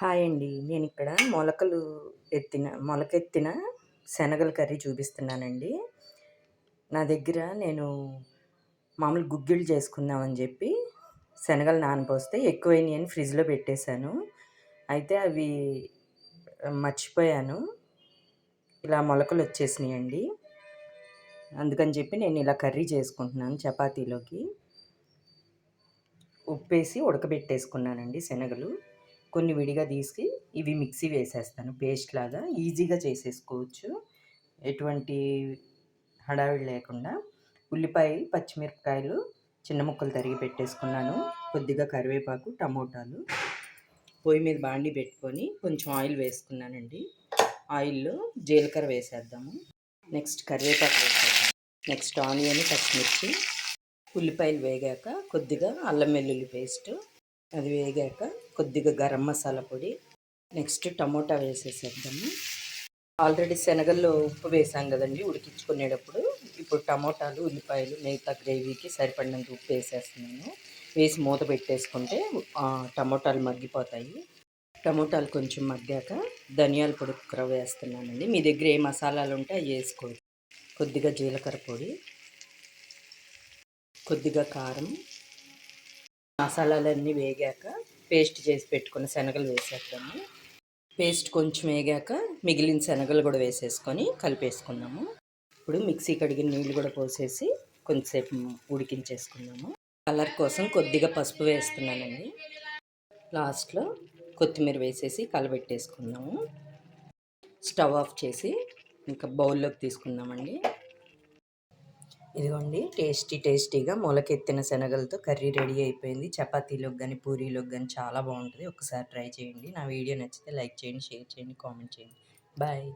Hi అండి. నేనిక్కడ మొలకెత్తిన శనగల కర్రీ చూపిస్తున్నానండి. నా దగ్గర నేను మామూలు గుగ్గిళ్ళు చేసుకుందామని చెప్పి శనగలు నానపోస్తే ఎక్కువైనాయని ఫ్రిడ్జ్‌లో పెట్టేశాను. అయితే అవి మర్చిపోయాను. ఇలా మొలకలొచ్చేసినాయండి. అందుకని చెప్పి నేను ఇలా కర్రీ చేసుకుంటున్నాను చపాతీలోకి. ఉప్పేసి ఉడకబెట్టేసుకున్నానండి శనగలు. కొన్ని విడిగా తీసి ఇవి మిక్సీ వేసేస్తాను పేస్ట్ లాగా. ఈజీగా చేసేసుకోవచ్చు. ఎటువంటి హడావిడి లేకుండా. ఉల్లిపాయ, పచ్చిమిరపకాయలు చిన్న ముక్కలు తరిగి పెట్టేసుకున్నాను. కొద్దిగా కరివేపాకు, టమోటాలు. పొయ్యి మీద బాండీ పెట్టుకొని కొంచెం ఆయిల్ వేసుకున్నానండి. ఆయిల్‌లో జీలకర్ర వేసేద్దాము. నెక్స్ట్ కరివేపాకు వేసేద్దాం. నెక్స్ట్ ఆనియన్, పచ్చిమిర్చి, ఉల్లిపాయలు వేగాక కొద్దిగా అల్లం వెల్లుల్లి పేస్ట్, అది వేగాక కొద్దిగా గరం మసాలా పొడి, నెక్స్ట్ టమోటా వేసేసేద్దాము. ఆల్రెడీ శనగల్లో ఉప్పు వేసాం కదండి ఉడికించుకునేటప్పుడు. ఇప్పుడు టమోటాలు, ఉల్లిపాయలు, మిగతా గ్రేవీకి సరిపడినంత ఉప్పు వేసేస్తున్నాను. వేసి మూత పెట్టేసుకుంటే టమోటాలు మగ్గిపోతాయి. టమోటాలు కొంచెం మగ్గాక ధనియాల పొడి కుక్కర వేస్తున్నానండి. మీ దగ్గర ఏ మసాలాలు ఉంటే అవి వేసుకోవచ్చు. కొద్దిగా జీలకర్ర పొడి, కొద్దిగా కారం. మసాలాలన్నీ వేగాక పేస్ట్ చేసి పెట్టుకున్న శనగలు వేసేద్దాము. పేస్ట్ కొంచెం వేగాక మిగిలిన శనగలు కూడా వేసేసుకొని కలిపేసుకున్నాము. ఇప్పుడు మిక్సీ కడిగిన నీళ్ళు కూడా పోసేసి కొంచెంసేపు ఉడికించేసుకున్నాము. కలర్ కోసం కొద్దిగా పసుపు వేస్తున్నానండి. లాస్ట్లో కొత్తిమీర వేసేసి కలబెట్టేసుకున్నాము. స్టవ్ ఆఫ్ చేసి ఇంకా బౌల్లోకి తీసుకుందామండి. ఇదిగోండి టేస్టీగా మొలకెత్తిన శనగలతో కర్రీ రెడీ అయిపోయింది. చపాతీలోకి కానీ పూరీలోకి కానీ చాలా బాగుంటుంది. ఒకసారి ట్రై చేయండి. నా వీడియో నచ్చితే లైక్ చేయండి, షేర్ చేయండి, కామెంట్ చేయండి. బాయ్.